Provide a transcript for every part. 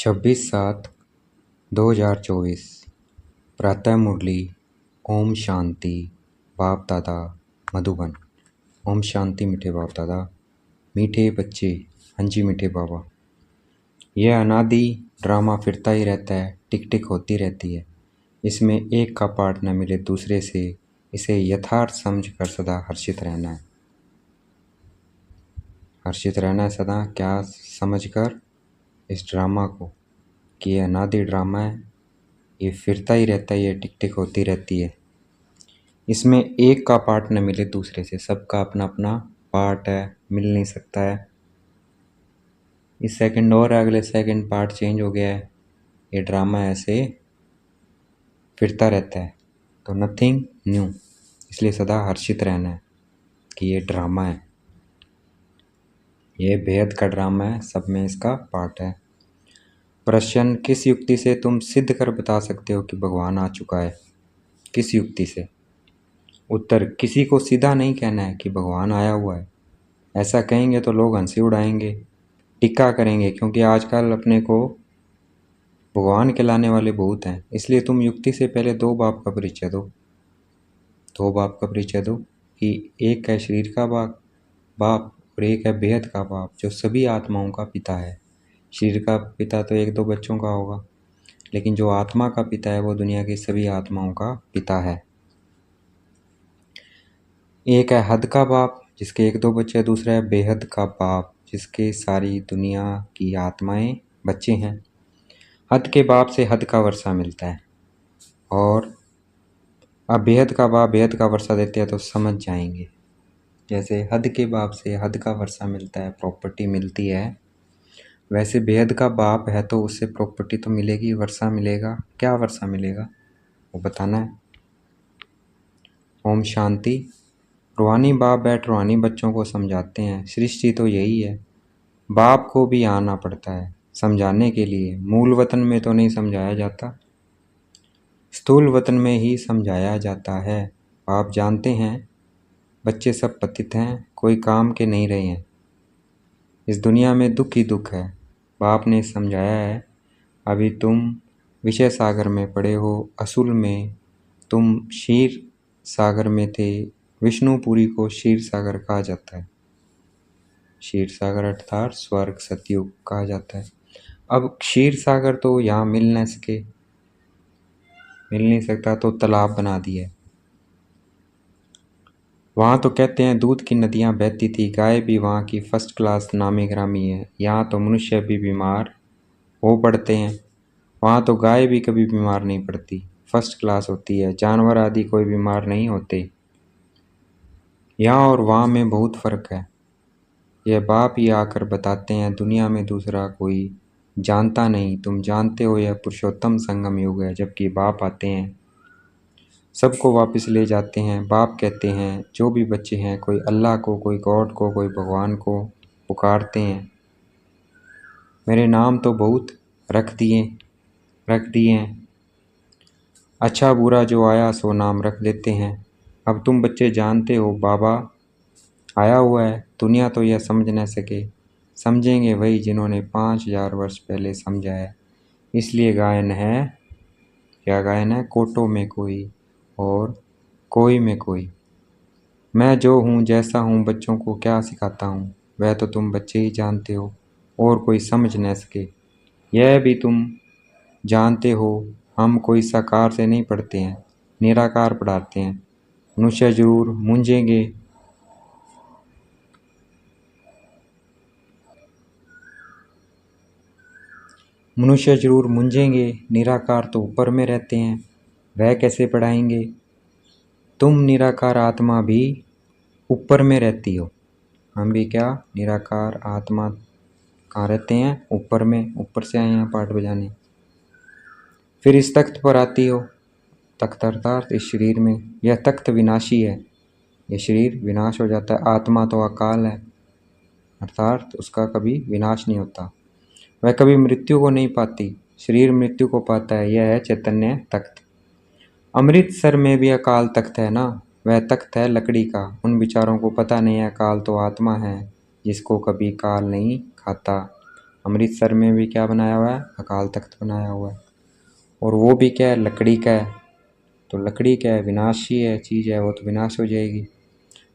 26/7/2024 प्रातः मुरली। ओम शांति। बाप दादा मधुबन। ओम शांति मीठे बाप दादा, मीठे बच्चे। हाँ जी मीठे बाबा। यह अनादि ड्रामा फिरता ही रहता है, टिक टिक होती रहती है। इसमें एक का पार्ट न मिले दूसरे से, इसे यथार्थ समझ कर सदा हर्षित रहना है। हर्षित रहना है सदा क्या समझकर, इस ड्रामा को कि ये अनादि ड्रामा है, ये फिरता ही रहता है, ये टिक टिक होती रहती है। इसमें एक का पार्ट न मिले दूसरे से, सबका अपना अपना पार्ट है, मिल नहीं सकता है। इस सेकंड और अगले सेकंड पार्ट चेंज हो गया है। ये ड्रामा ऐसे फिरता रहता है, तो नथिंग न्यू। इसलिए सदा हर्षित रहना है कि ये ड्रामा है, ये बेहद का ड्रामा है, सब में इसका पार्ट है। प्रश्न, किस युक्ति से तुम सिद्ध कर बता सकते हो कि भगवान आ चुका है? किस युक्ति से? उत्तर, किसी को सीधा नहीं कहना है कि भगवान आया हुआ है। ऐसा कहेंगे तो लोग हंसी उड़ाएंगे, टिक्का करेंगे, क्योंकि आजकल अपने को भगवान कहलाने वाले बहुत हैं। इसलिए तुम युक्ति से पहले दो बाप का परिचय दो। दो बाप का परिचय दो कि एक है शरीर का बाप और एक है बेहद का बाप, जो सभी आत्माओं का पिता है। शरीर का पिता तो एक दो बच्चों का होगा, लेकिन जो आत्मा का पिता है वो दुनिया की सभी आत्माओं का पिता है। एक है हद का बाप, जिसके एक दो बच्चे। दूसरा है बेहद का बाप, जिसके सारी दुनिया की आत्माएं बच्चे हैं। हद के बाप से हद का वर्षा मिलता है, और अब बेहद का बाप बेहद का वर्षा देते हैं तो समझ जाएंगे। जैसे हद के बाप से हद का वर्षा मिलता है, प्रॉपर्टी मिलती है, वैसे बेहद का बाप है तो उससे प्रॉपर्टी तो मिलेगी, वर्षा मिलेगा। क्या वर्षा मिलेगा वो बताना है। ओम शांति। रूहानी बाप बैठ रूहानी बच्चों को समझाते हैं। सृष्टि तो यही है, बाप को भी आना पड़ता है समझाने के लिए। मूल वतन में तो नहीं समझाया जाता, स्थूल वतन में ही समझाया जाता है। आप जानते हैं बच्चे सब पतित हैं, कोई काम के नहीं रहे हैं। इस दुनिया में दुख ही दुख है। बाप ने समझाया है, अभी तुम विषय सागर में पड़े हो, असूल में तुम क्षीर सागर में थे। विष्णुपुरी को क्षीर सागर कहा जाता है। क्षीर सागर अर्थात स्वर्ग सतयुग कहा जाता है। अब क्षीर सागर तो यहाँ मिल नहीं सकता, तो तालाब बना दिया। वहाँ तो कहते हैं दूध की नदियाँ बहती थी, गाय भी वहाँ की फर्स्ट क्लास नामी ग्रामी है। यहाँ तो मनुष्य भी बीमार हो पड़ते हैं, वहाँ तो गाय भी कभी बीमार नहीं पड़ती, फर्स्ट क्लास होती है। जानवर आदि कोई बीमार नहीं होते। यहाँ और वहाँ में बहुत फर्क है। यह बाप ही आकर बताते हैं, दुनिया में दूसरा कोई जानता नहीं। तुम जानते हो यह पुरुषोत्तम संगम युग है, जबकि बाप आते हैं सबको वापस ले जाते हैं। बाप कहते हैं जो भी बच्चे हैं, कोई अल्लाह को, कोई गॉड को, कोई भगवान को पुकारते हैं। मेरे नाम तो बहुत रख दिए हैं, अच्छा बुरा जो आया सो नाम रख देते हैं। अब तुम बच्चे जानते हो बाबा आया हुआ है। दुनिया तो यह समझ न सके, समझेंगे वही जिन्होंने 5000 वर्ष पहले समझा है। इसलिए गायन है, क्या गायन है? कोटो में कोई और कोई में कोई। मैं जो हूँ जैसा हूँ, बच्चों को क्या सिखाता हूँ वह तो तुम बच्चे ही जानते हो, और कोई समझ न सके। यह भी तुम जानते हो, हम कोई साकार से नहीं पढ़ते हैं, निराकार पढ़ाते हैं। मनुष्य जरूर मूंझेंगे, निराकार तो ऊपर में रहते हैं, वह कैसे पढ़ाएंगे? तुम निराकार आत्मा भी ऊपर में रहती हो, हम भी क्या निराकार आत्मा कहाँ रहते हैं? ऊपर में। ऊपर से आए हैं पाठ बजाने। फिर इस तख्त पर आती हो, तख्त अर्थात इस शरीर में। यह तख्त विनाशी है, यह शरीर विनाश हो जाता है। आत्मा तो अकाल है, अर्थात उसका कभी विनाश नहीं होता, वह कभी मृत्यु को नहीं पाती। शरीर मृत्यु को पाता है, यह है चैतन्य तख्त। अमृतसर में भी अकाल तख्त है ना, वह तख्त है लकड़ी का। उन विचारों को पता नहीं है काल तो आत्मा है, जिसको कभी काल नहीं खाता। अमृतसर में भी क्या बनाया हुआ है, अकाल तख्त बनाया हुआ है। और वो भी क्या है, लकड़ी का है। तो लकड़ी क्या है, विनाशी है चीज़ है, वो तो विनाश हो जाएगी।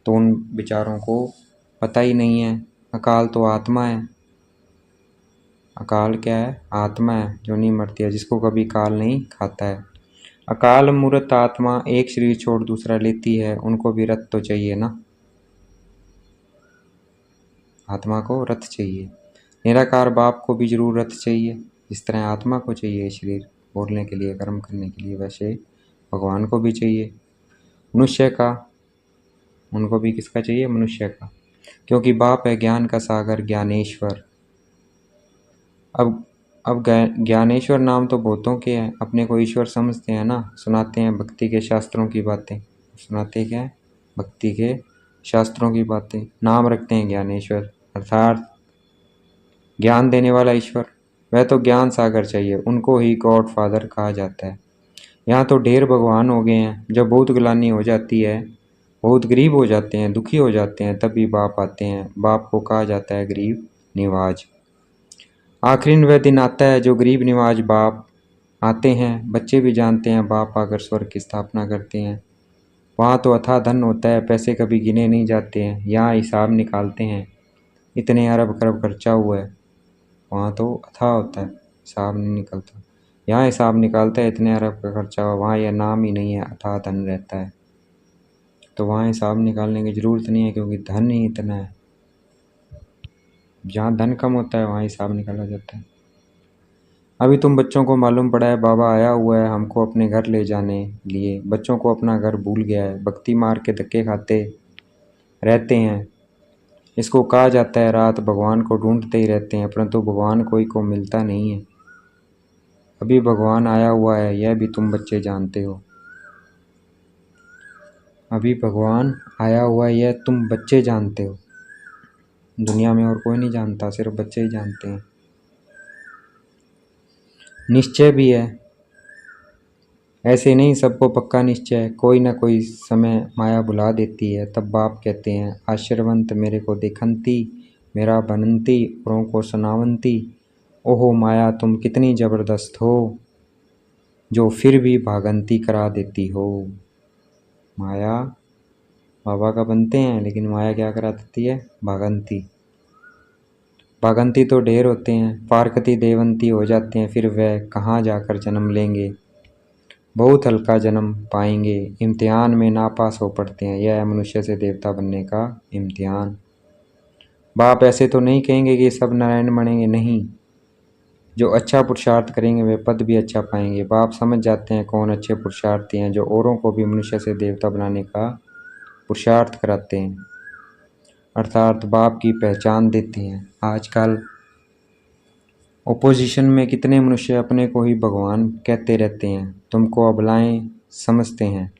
तो उन बेचारों को पता ही नहीं है, अकाल तो आत्मा है। अकाल क्या है, आत्मा है जो नहीं मरती है, जिसको कभी काल नहीं खाता है। अकाल मूर्त आत्मा एक शरीर छोड़ दूसरा लेती है, उनको भी रथ तो चाहिए ना, आत्मा को रथ चाहिए। निराकार बाप को भी जरूर रथ चाहिए, जिस तरह आत्मा को चाहिए शरीर बोलने के लिए, कर्म करने के लिए, वैसे भगवान को भी चाहिए। मनुष्य का, उनको भी किसका चाहिए, मनुष्य का, क्योंकि बाप है ज्ञान का सागर, ज्ञानेश्वर। अब ज्ञानेश्वर नाम तो बहुतों के हैं, अपने को ईश्वर समझते हैं ना, सुनाते हैं भक्ति के शास्त्रों की बातें, सुनाते क्या है, भक्ति के शास्त्रों की बातें, नाम रखते हैं ज्ञानेश्वर, अर्थात ज्ञान देने वाला ईश्वर। वह तो ज्ञान सागर चाहिए, उनको ही गॉड फादर कहा जाता है। यहाँ तो ढेर भगवान हो गए हैं। जब बहुत ग्लानि हो जाती है, बहुत गरीब हो जाते हैं, दुखी हो जाते हैं, तभी बाप आते हैं। बाप को कहा जाता है गरीब निवाज। आखिरी वह दिन आता है जो गरीब निवाज बाप आते हैं। बच्चे भी जानते हैं बाप आकर स्वर्ग की स्थापना करते हैं। वहाँ तो अथाह धन होता है, पैसे कभी गिने नहीं जाते हैं। यहाँ हिसाब निकालते हैं, इतने अरब खरब खर्चा हुआ है। वहाँ तो अथाह होता है, हिसाब नहीं निकलता। यहाँ हिसाब निकालता है, इतने अरब का खर्चा हुआ। वहाँ यह नाम ही नहीं है, अथाह धन रहता है। तो वहाँ हिसाब निकालने की ज़रूरत नहीं है, क्योंकि धन ही इतना है। जहाँ धन कम होता है वहाँ हिसाब निकाला जाता है। अभी तुम बच्चों को मालूम पड़ा है बाबा आया हुआ है हमको अपने घर ले जाने लिए। बच्चों को अपना घर भूल गया है, भक्ति मार के धक्के खाते रहते हैं। इसको कहा जाता है रात भगवान को ढूंढते ही रहते हैं, परंतु भगवान कोई को मिलता नहीं है। अभी भगवान आया हुआ है, यह भी तुम बच्चे जानते हो। अभी भगवान आया हुआ है, यह तुम बच्चे जानते हो। दुनिया में और कोई नहीं जानता, सिर्फ बच्चे ही जानते हैं। निश्चय भी है, ऐसे नहीं सबको पक्का निश्चय। कोई ना कोई समय माया बुला देती है, तब बाप कहते हैं आश्रवंत मेरे को देखंती, मेरा बनंती औरों को सुनावंती। ओहो माया तुम कितनी ज़बरदस्त हो, जो फिर भी भागंती करा देती हो। माया बाबा का बनते हैं, लेकिन माया क्या करा देती है, भागंती। भागंती तो ढेर होते हैं, पारकती देवंती हो जाते हैं, फिर वह कहाँ जाकर जन्म लेंगे, बहुत हल्का जन्म पाएंगे। इम्तिहान में नापास हो पड़ते हैं, यह है मनुष्य से देवता बनने का इम्तिहान। बाप ऐसे तो नहीं कहेंगे कि सब नारायण बनेंगे, नहीं। जो अच्छा पुरुषार्थ करेंगे वे पद भी अच्छा पाएंगे। बाप समझ जाते हैं कौन अच्छे पुरुषार्थी हैं, जो औरों को भी मनुष्य से देवता बनाने का पुरुषार्थ कराते हैं, अर्थात बाप की पहचान देते हैं। आजकल ओपोजिशन में कितने मनुष्य अपने को ही भगवान कहते रहते हैं, तुमको अबलाएं समझते हैं।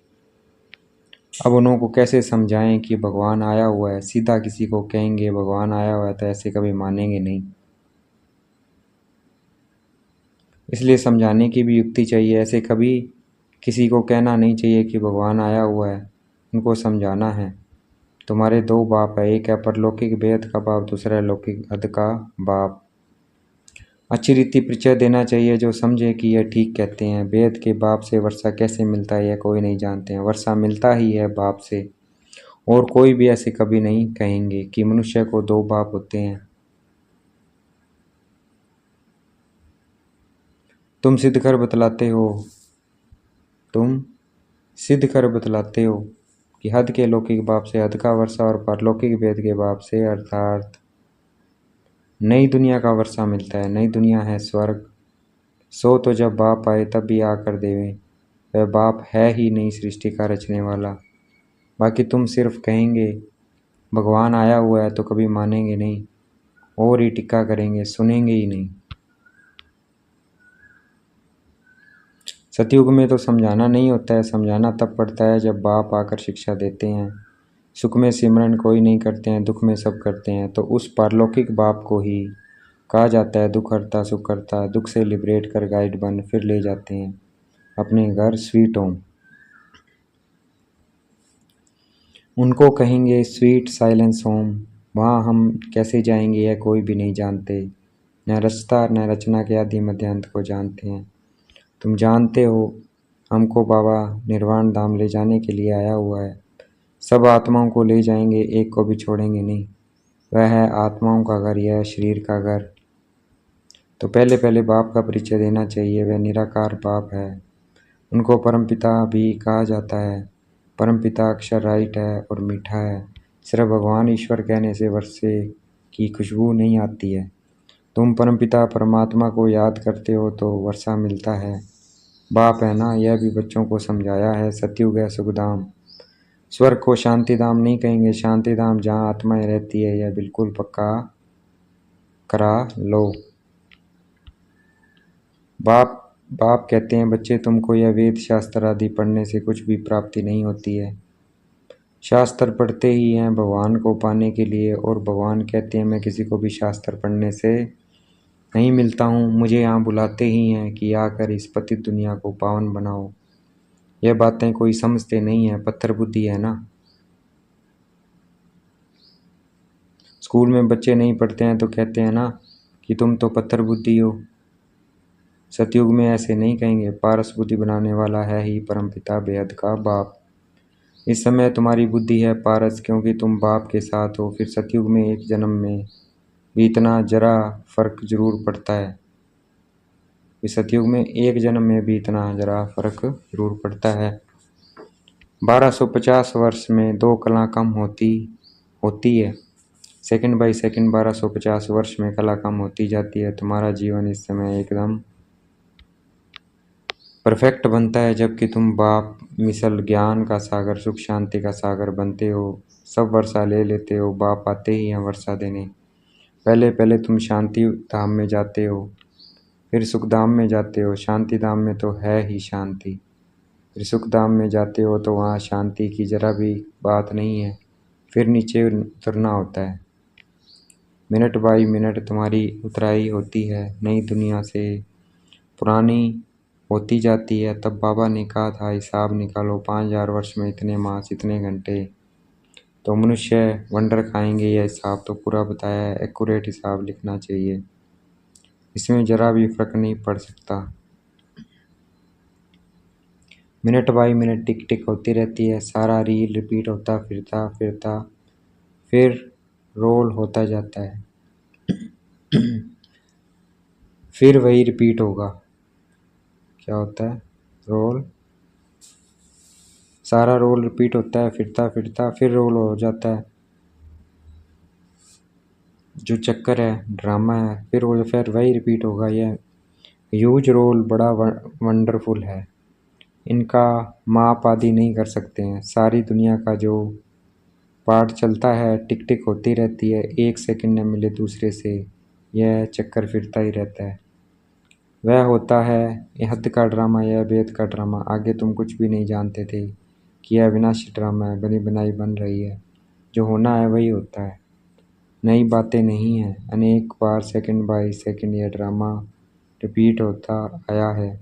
अब उनको कैसे समझाएं कि भगवान आया हुआ है। सीधा किसी को कहेंगे भगवान आया हुआ है तो ऐसे कभी मानेंगे नहीं। इसलिए समझाने की भी युक्ति चाहिए। ऐसे कभी किसी को कहना नहीं चाहिए कि भगवान आया हुआ है, उनको समझाना है तुम्हारे दो बाप है, एक है परलौकिक बेद का बाप, दूसरा है लौकिक अध का बाप। अच्छी रीति परिचय देना चाहिए, जो समझे कि यह ठीक कहते हैं। वेद के बाप से वर्षा कैसे मिलता है यह कोई नहीं जानते हैं, वर्षा मिलता ही है बाप से। और कोई भी ऐसे कभी नहीं कहेंगे कि मनुष्य को दो बाप होते हैं। तुम सिद्ध कर बतलाते हो, तुम सिद्ध कर बतलाते हो कि हद के लौकिक बाप से हद का वर्षा और परलौकिक वेद के बाप से अर्थात नई दुनिया का वर्षा मिलता है। नई दुनिया है स्वर्ग। सो तो जब बाप आए तब भी आकर देवे, वह बाप है ही नहीं सृष्टि का रचने वाला। बाकी तुम सिर्फ कहेंगे भगवान आया हुआ है तो कभी मानेंगे नहीं, और ही टिक्का करेंगे, सुनेंगे ही नहीं। सतयुग में तो समझाना नहीं होता है, समझाना तब पड़ता है जब बाप आकर शिक्षा देते हैं। सुख में सिमरन कोई नहीं करते हैं, दुख में सब करते हैं। तो उस पारलौकिक बाप को ही कहा जाता है दुख हरता सुख करता। दुख से लिबरेट कर गाइड बन फिर ले जाते हैं अपने घर स्वीट होम। उनको कहेंगे स्वीट साइलेंस होम। वहाँ हम कैसे जाएंगे यह कोई भी नहीं जानते, न रचता न रचना के आदि मध्यांत को जानते हैं। तुम जानते हो हमको बाबा निर्वाण धाम ले जाने के लिए आया हुआ है। सब आत्माओं को ले जाएंगे, एक को भी छोड़ेंगे नहीं। वह है आत्माओं का घर, यह शरीर का घर। तो पहले पहले बाप का परिचय देना चाहिए। वह निराकार बाप है। उनको परमपिता भी कहा जाता है। परमपिता अक्षर राइट है और मीठा है। सिर्फ भगवान ईश्वर कहने से वर्षे की खुशबू नहीं आती है। तुम परमपिता परमात्मा को याद करते हो तो वर्षा मिलता है। बाप है ना, यह भी बच्चों को समझाया है। सतयुग है सुखधाम। स्वर्ग को शांति धाम नहीं कहेंगे, शांति धाम जहाँ आत्माएं रहती है, यह बिल्कुल पक्का करा लो। बाप बाप कहते हैं, बच्चे तुमको यह वेद शास्त्र आदि पढ़ने से कुछ भी प्राप्ति नहीं होती है। शास्त्र पढ़ते ही हैं भगवान को पाने के लिए, और भगवान कहते हैं मैं किसी को भी शास्त्र पढ़ने से नहीं मिलता हूँ, मुझे यहाँ बुलाते ही हैं कि आकर इस पतित दुनिया को पावन बनाओ। यह बातें कोई समझते नहीं है, पत्थर बुद्धि है ना। स्कूल में बच्चे नहीं पढ़ते हैं तो कहते हैं ना कि तुम तो पत्थर बुद्धि हो। सतयुग में ऐसे नहीं कहेंगे, पारस बुद्धि बनाने वाला है ही परमपिता बेहद का बाप। इस समय तुम्हारी बुद्धि है पारस, क्योंकि तुम बाप के साथ हो। फिर सतयुग में एक जन्म में भी इतना जरा फर्क जरूर पड़ता है। इस सतयुग में एक जन्म में भी इतना जरा फर्क जरूर पड़ता है। 1250 वर्ष में 2 कला कम होती है। सेकंड बाय सेकंड 1250 वर्ष में कला कम होती जाती है। तुम्हारा जीवन इस समय एकदम परफेक्ट बनता है, जबकि तुम बाप मिसल ज्ञान का सागर, सुख शांति का सागर बनते हो। सब वर्षा ले लेते हो, बाप आते ही हैं वर्षा देने। पहले पहले तुम शांति धाम में जाते हो, फिर सुख धाम में जाते हो। शांति धाम में तो है ही शांति। फिर सुख धाम में जाते हो तो वहाँ शांति की जरा भी बात नहीं है। फिर नीचे उतरना होता है। मिनट बाई मिनट तुम्हारी उतराई होती है, नई दुनिया से पुरानी होती जाती है। तब बाबा ने कहा था हिसाब निकालो, 5000 वर्ष में इतने मास इतने घंटे, तो मनुष्य वंडर खाएंगे। यह हिसाब तो पूरा बताया है, एक्यूरेट हिसाब लिखना चाहिए, इसमें जरा भी फर्क नहीं पड़ सकता। मिनट बाई मिनट टिक टिक होती रहती है। सारा रील रिपीट होता फिरता फिरता फिर रोल होता जाता है। फिर वही रिपीट होगा। क्या होता है? रोल। सारा रोल रिपीट होता है, फिरता फिरता फिर रोल हो जाता है। जो चक्कर है, ड्रामा है, फिर वही रिपीट होगा। यह ह्यूज रोल बड़ा वंडरफुल है। इनका माप आदि नहीं कर सकते हैं। सारी दुनिया का जो पार्ट चलता है, टिक टिक होती रहती है, एक सेकंड न मिले दूसरे से, यह चक्कर फिरता ही रहता है। वह होता है यह हद का ड्रामा, यह वेद का ड्रामा। आगे तुम कुछ भी नहीं जानते थे कि यह विनाशी ड्रामा है, बनी बनाई बन रही है। जो होना है वही होता है, नई बातें नहीं है। अनेक बार सेकंड बाय सेकंड यह ड्रामा रिपीट होता आया है,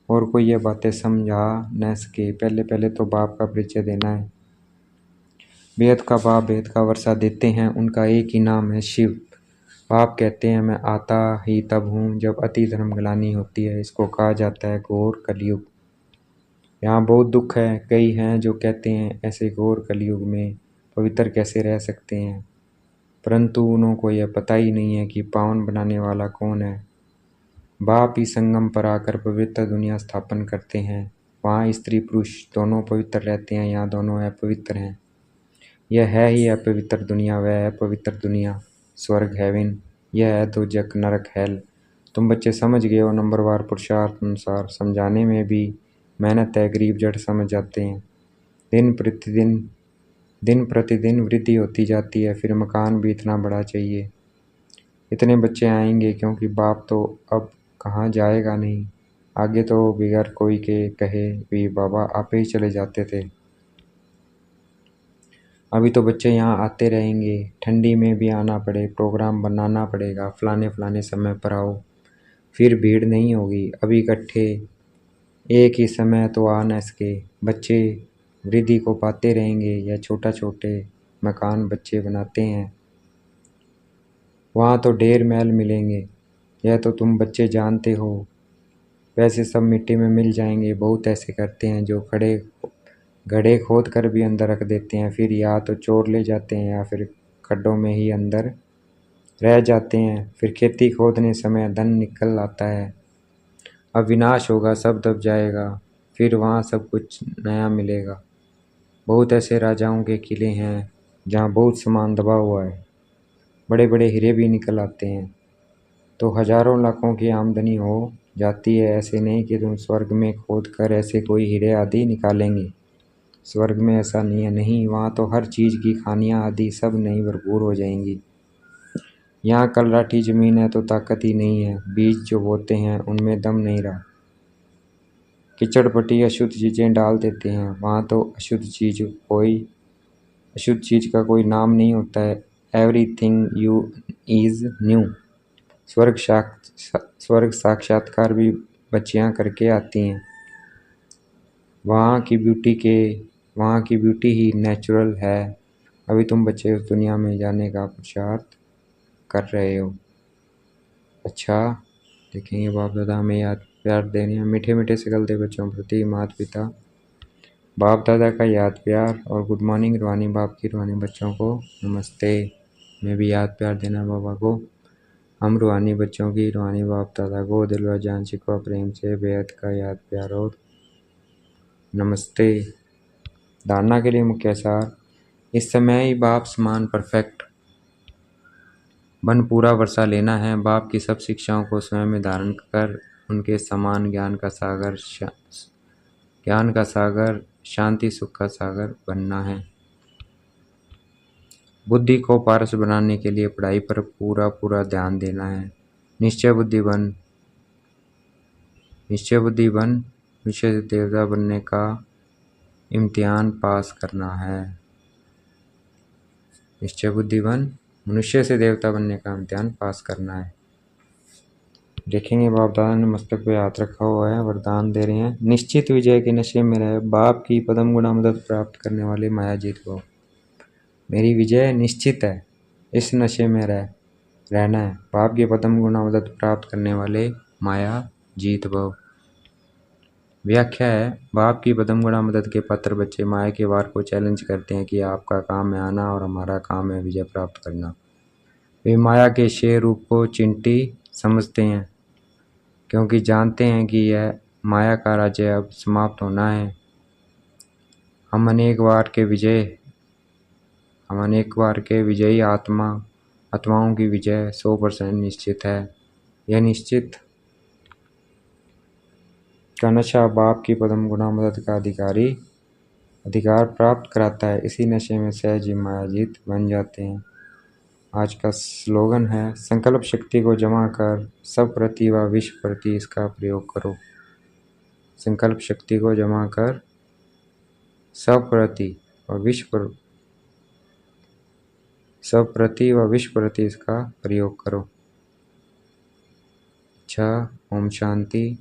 और कोई ये बातें समझा न सके। पहले पहले तो बाप का परिचय देना है। बेहद का बाप बेहद का वर्षा देते हैं, उनका एक ही नाम है शिव। बाप कहते हैं मैं आता ही तब हूँ जब अति धर्म ग्लानि होती है। इसको कहा जाता है घोर कलयुग। यहाँ बहुत दुख है। कई हैं जो कहते हैं ऐसे घोर कलयुग में पवित्र कैसे रह सकते हैं, परंतु उनको यह पता ही नहीं है कि पावन बनाने वाला कौन है। बाप ही संगम पर आकर पवित्र दुनिया स्थापन करते हैं। वहाँ स्त्री पुरुष दोनों पवित्र रहते हैं, यहाँ दोनों अपवित्र हैं। यह है ही अपवित्र दुनिया, वह है पवित्र दुनिया। स्वर्ग हेवन, यह है दोजख नरक हेल। तुम बच्चे समझ गए हो। नंबरवार पुरुषार्थ अनुसार समझाने में भी मेहनत है, गरीब जड़ समझ जाते हैं। दिन प्रतिदिन वृद्धि होती जाती है। फिर मकान भी इतना बड़ा चाहिए, इतने बच्चे आएंगे, क्योंकि बाप तो अब कहाँ जाएगा नहीं। आगे तो बिगैर कोई के कहे भी बाबा आप ही चले जाते थे। अभी तो बच्चे यहाँ आते रहेंगे, ठंडी में भी आना पड़े, प्रोग्राम बनाना पड़ेगा, फलाने समय पर आओ। फिर भीड़ नहीं होगी। अभी इकट्ठे एक ही समय तो आ न सके। बच्चे वृद्धि को पाते रहेंगे। या छोटा छोटे मकान बच्चे बनाते हैं, वहाँ तो ढेर महल मिलेंगे। यह तो तुम बच्चे जानते हो। वैसे सब मिट्टी में मिल जाएंगे। बहुत ऐसे करते हैं जो गड्ढे खोद कर भी अंदर रख देते हैं, फिर या तो चोर ले जाते हैं या फिर खड्डों में ही अंदर रह जाते हैं। फिर खेती खोदने समय धन निकल आता है। अब विनाश होगा, सब दब जाएगा, फिर वहाँ सब कुछ नया मिलेगा। बहुत ऐसे राजाओं के किले हैं जहाँ बहुत सामान दबा हुआ है, बड़े बड़े हीरे भी निकल आते हैं, तो हजारों लाखों की आमदनी हो जाती है। ऐसे नहीं कि तुम स्वर्ग में खोद कर ऐसे कोई हीरे आदि निकालेंगे। स्वर्ग में ऐसा नहीं है, नहीं, वहाँ तो हर चीज़ की खानियाँ आदि सब नई भरपूर हो जाएंगी। यहाँ कलराठी ज़मीन है तो ताकत ही नहीं है, बीज जो बोते हैं उनमें दम नहीं रहा। कीचड़पट्टी अशुद्ध चीज़ें डाल देते हैं, वहाँ तो अशुद्ध चीज़ का कोई नाम नहीं होता है। Everything you is new. स्वर्ग साक्षात्कार भी बच्चियाँ करके आती हैं। वहाँ की ब्यूटी ही नेचुरल है। अभी तुम बच्चे उस दुनिया में जाने का पुरुषार्थ कर रहे हो। अच्छा, देखेंगे बाप दादा हमें याद प्यार देने हैं। मीठे मीठे से गलते बच्चों प्रति माता पिता बाप दादा का याद प्यार और गुड मॉर्निंग। रूहानी बाप की रूहानी बच्चों को नमस्ते। मैं भी याद प्यार देना बाबा को। हम रूहानी बच्चों की रूहानी बाप दादा को दिल व जान शिकवा प्रेम से बेहद का याद प्यार और नमस्ते। धारणा के लिए मुख्य सार। इस समय ही बाप समान परफेक्ट बन पूरा वर्षा लेना है। बाप की सब शिक्षाओं को स्वयं में धारण कर उनके समान ज्ञान का सागर शांति सुख का सागर बनना है। बुद्धि को पारस बनाने के लिए पढ़ाई पर पूरा ध्यान देना है। निश्चय बुद्धि बन विषय से देवता बनने का इम्तिहान पास करना है। निश्चय बुद्धि बन मनुष्य से देवता बनने का इम्तिहान पास करना है। देखेंगे बाप दादा ने मस्तक पे हाथ रखा हुआ है, वरदान दे रहे हैं। निश्चित विजय के नशे में रहे, बाप की पदम गुणा मदद प्राप्त करने वाले माया जीत को। मेरी विजय निश्चित है, इस नशे में रहना है। बाप की पदम गुणा मदद प्राप्त करने वाले माया जीत भव। व्याख्या है, बाप की पदम गुणा मदद के पत्र बच्चे माया के वार को चैलेंज करते हैं कि आपका काम है आना और हमारा काम है विजय प्राप्त करना। वे माया के शेर रूप को चिंटी समझते हैं, क्योंकि जानते हैं कि यह माया का राज्य अब समाप्त होना है। हम अनेक बार के विजयी आत्माओं की विजय 100% निश्चित है। यह निश्चित का नशा बाप की पदम गुणा मदद का अधिकार प्राप्त कराता है। इसी नशे में सहज ही माया जीत बन जाते हैं। आज का स्लोगन है, संकल्प शक्ति को जमा कर सब प्रति व विश्व प्रति इसका प्रयोग करो। संकल्प शक्ति को जमा कर सब प्रति व विश्व प्रति इसका प्रयोग करो। अच्छा, ओम शांति।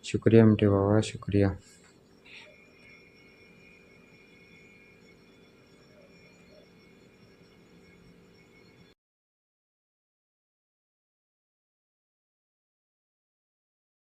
शुक्रिया मिठे बाबा, शुक्रिया।